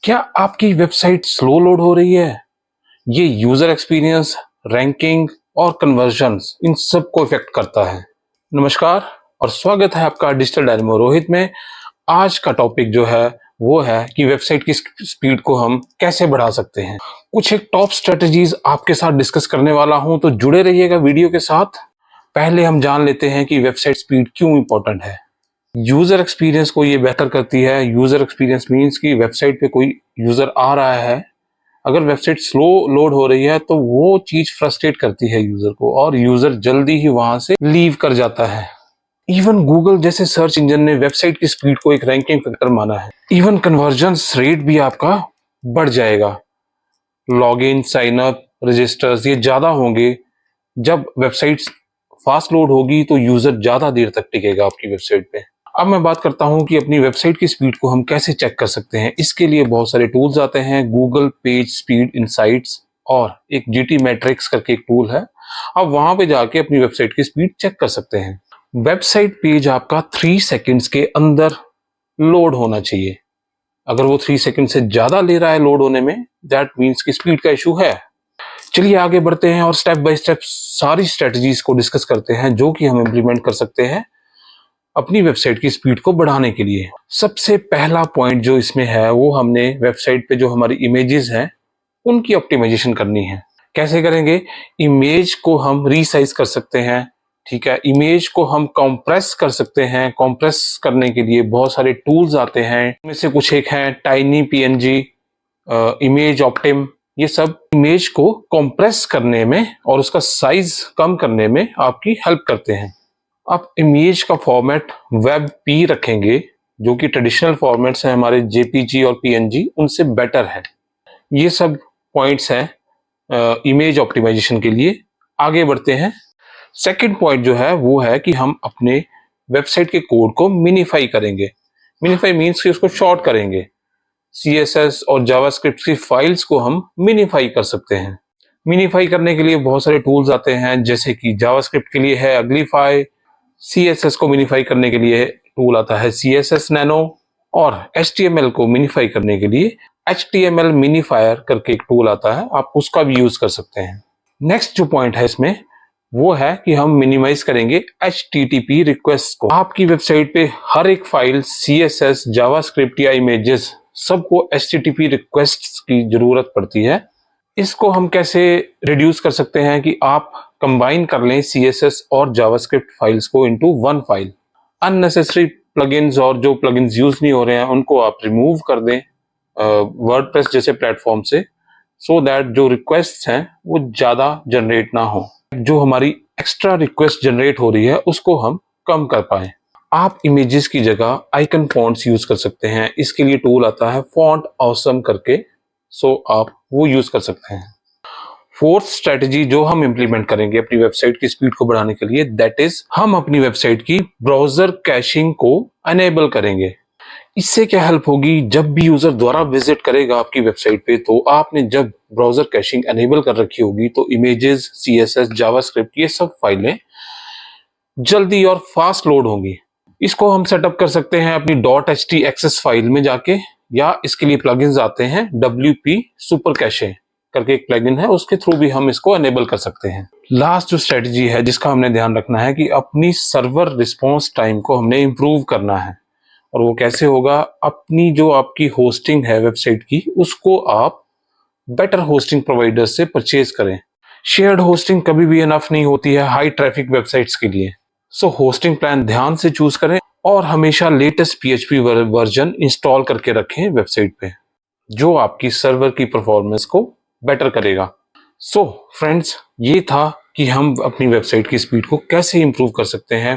क्या आपकी website slow load हो रही है? ये यूजर एक्सपीरियंस, रैंकिंग और कन्वर्जन्स इन सब को इफेक्ट करता है। नमस्कार और स्वागत है आपका डिजिटल डायनेमो रोहित में। आज का टॉपिक जो है वो है कि वेबसाइट की स्पीड को हम कैसे बढ़ा सकते हैं। कुछ एक टॉप स्ट्रेटजीज आपके साथ डिस्कस करने वाला हूं, तो जुड़े रहिएगा वीडियो के साथ। पहले हम जान लेते हैं कि वेबसाइट स्पीड क्यों इंपॉर्टेंट है। यूजर एक्सपीरियंस को ये बेहतर करती है। यूजर एक्सपीरियंस मीन्स कि वेबसाइट पे कोई यूजर आ रहा है, अगर वेबसाइट स्लो लोड हो रही है तो वो चीज फ्रस्ट्रेट करती है यूजर को और यूजर जल्दी ही वहां से लीव कर जाता है। इवन गूगल जैसे सर्च इंजन ने वेबसाइट की स्पीड को एक रैंकिंग फैक्टर माना है। इवन कन्वर्जन्स रेट भी आपका बढ़ जाएगा। लॉगिन, साइन अप, रजिस्टर्स ये ज्यादा होंगे। जब वेबसाइट फास्ट लोड होगी तो यूजर ज्यादा देर तक टिकेगा आपकी वेबसाइट पे। अब मैं बात करता हूं कि अपनी वेबसाइट की स्पीड को हम कैसे चेक कर सकते हैं। इसके लिए बहुत सारे टूल्स आते हैं, गूगल पेज स्पीड इनसाइट्स और एक जीटी मैट्रिक्स करके एक टूल है। आप वहां पे जाके अपनी वेबसाइट की स्पीड चेक कर सकते हैं। वेबसाइट पेज आपका 3 सेकंड्स के अंदर लोड होना चाहिए। अगर वो 3 सेकंड से ज्यादा ले रहा है लोड होने में, दैट मीन्स कि स्पीड का इशू है। चलिए आगे बढ़ते हैं और स्टेप बाय स्टेप सारी स्ट्रेटजीज को डिस्कस करते हैं जो कि हम इंप्लीमेंट कर सकते हैं अपनी वेबसाइट की स्पीड को बढ़ाने के लिए। सबसे पहला पॉइंट जो इसमें है वो हमने वेबसाइट पे जो हमारी इमेजेस हैं उनकी ऑप्टिमाइजेशन करनी है। कैसे करेंगे? इमेज को हम रीसाइज कर सकते हैं, ठीक है। इमेज को हम कंप्रेस कर सकते हैं। कंप्रेस करने के लिए बहुत सारे टूल्स आते हैं, इनमें से कुछ एक हैं टाइनी पीएनजी, इमेज ऑप्टिम। ये सब इमेज को कंप्रेस करने में और उसका साइज कम करने में आपकी हेल्प करते हैं। आप इमेज का फॉर्मेट वेब पी रखेंगे जो कि ट्रेडिशनल फॉर्मेट्स हैं हमारे जेपीजी और पीएनजी, उनसे बेटर है। ये सब पॉइंट्स हैं इमेज ऑप्टिमाइजेशन के लिए। आगे बढ़ते हैं। सेकंड पॉइंट जो है वो है कि हम अपने वेबसाइट के कोड को मिनिफाई करेंगे। मिनिफाई मीन्स कि उसको शॉर्ट करेंगे। सीएसएस और जावास्क्रिप्ट की फाइल्स को हम मिनिफाई कर सकते हैं। मिनिफाई करने के लिए बहुत सारे टूल्स आते हैं, जैसे कि जावास्क्रिप्ट के लिए है अग्लीफाई, सीएसएस को मिनिफाई करने के लिए टूल आता है सीएसएस नैनो, और एचटीएमएल को मिनिफाई करने के लिए एचटीएमएल मिनीफायर करके एक टूल आता है, आप उसका भी यूज कर सकते हैं। नेक्स्ट जो पॉइंट है इसमें वो है कि हम मिनिमाइज करेंगे एचटीटीपी रिक्वेस्ट को। आपकी वेबसाइट पे हर एक फाइल, सीएसएस, जावास्क्रिप्ट या इमेजेस, सबको एचटीटीपी रिक्वेस्ट की जरूरत पड़ती है। इसको हम कैसे रिड्यूस कर सकते हैं कि आप कंबाइन कर लें सीएसएस और जावास्क्रिप्ट फाइल्स को into one file. Unnecessary plugins और जो प्लगइन्स यूज नहीं हो रहे हैं उनको आप रिमूव कर दें वर्डप्रेस जैसे प्लेटफॉर्म से, सो दैट जो रिक्वेस्ट हैं वो ज्यादा जनरेट ना हो। जो हमारी एक्स्ट्रा रिक्वेस्ट जनरेट हो रही है उसको हम कम कर पाए। आप इमेजेस की जगह आइकन फॉन्ट्स यूज कर सकते हैं। इसके लिए टूल आता है फॉन्ट ऑसम करके, सो आप वो यूज कर सकते हैं। फोर्थ स्ट्रेटजी जो हम इंप्लीमेंट करेंगे अपनी वेबसाइट की स्पीड को बढ़ाने के लिए, दैट इज हम अपनी वेबसाइट की ब्राउजर कैशिंग को अनेबल करेंगे। इससे क्या हेल्प होगी? जब भी यूजर दोबारा विजिट करेगा आपकी वेबसाइट पे, तो आपने जब ब्राउजर कैशिंग अनेबल कर रखी होगी तो इमेजेस, सीएसएस, जावास्क्रिप्ट ये सब फाइलें जल्दी और फास्ट लोड होंगी। इसको हम सेटअप कर सकते हैं अपनी .htxs फाइल में जाके, या इसके लिए प्लगइन्स आते हैं WP सुपर कैशे करके एक प्लगइन है, उसके थ्रू भी हम इसको अनेबल कर सकते हैं। लास्ट जो स्ट्रेटजी है जिसका हमने ध्यान रखना है कि अपनी सर्वर रिस्पॉन्स टाइम को हमने इंप्रूव करना है। और वो कैसे होगा? अपनी जो आपकी होस्टिंग है वेबसाइट की, उसको आप बेटर होस्टिंग प्रोवाइडर से परचेज करें। शेयर्ड होस्टिंग कभी भी इनफ नहीं होती है हाई ट्रैफिक वेबसाइट्स के लिए। सो होस्टिंग प्लान ध्यान से चूज करें और हमेशा लेटेस्ट PHP वर्जन इंस्टॉल करके रखें वेबसाइट पे, जो आपकी सर्वर की परफॉर्मेंस को बेटर करेगा। सो फ्रेंड्स, ये था कि हम अपनी वेबसाइट की स्पीड को कैसे इंप्रूव कर सकते हैं।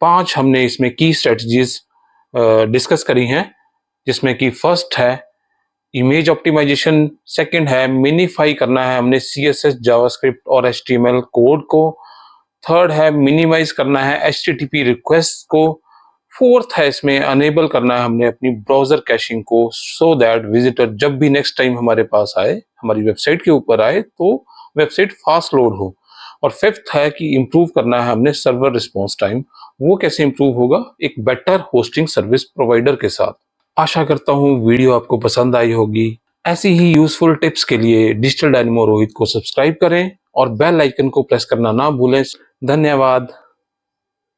5 हमने इसमें की स्ट्रेटजीज डिस्कस करी हैं, जिसमें कि फर्स्ट है इमेज ऑप्टिमाइजेशन, सेकंड है मिनिफाई करना है हमने सीएसएस, जावास्क्रिप्ट और एचटीएमएल कोड को, थर्ड है मिनिमाइज करना है एचटीटीपी रिक्वेस्ट को, फोर्थ है इसमें अनेबल करना है हमने अपनी ब्राउजर कैशिंग को, सो दैट विजिटर जब भी नेक्स्ट टाइम हमारे पास आए, हमारी वेबसाइट के ऊपर आए, तो वेबसाइट फास्ट लोड हो। और फिफ्थ है कि इंप्रूव करना है हमने सर्वर रिस्पॉन्स टाइम। वो कैसे इंप्रूव होगा? एक बेटर होस्टिंग सर्विस प्रोवाइडर के साथ। आशा करता हूँ वीडियो आपको पसंद आई होगी। ऐसी ही यूजफुल टिप्स के लिए डिजिटल डायनेमो रोहित को सब्सक्राइब करें और बेल आइकन को प्रेस करना ना भूलें। धन्यवाद।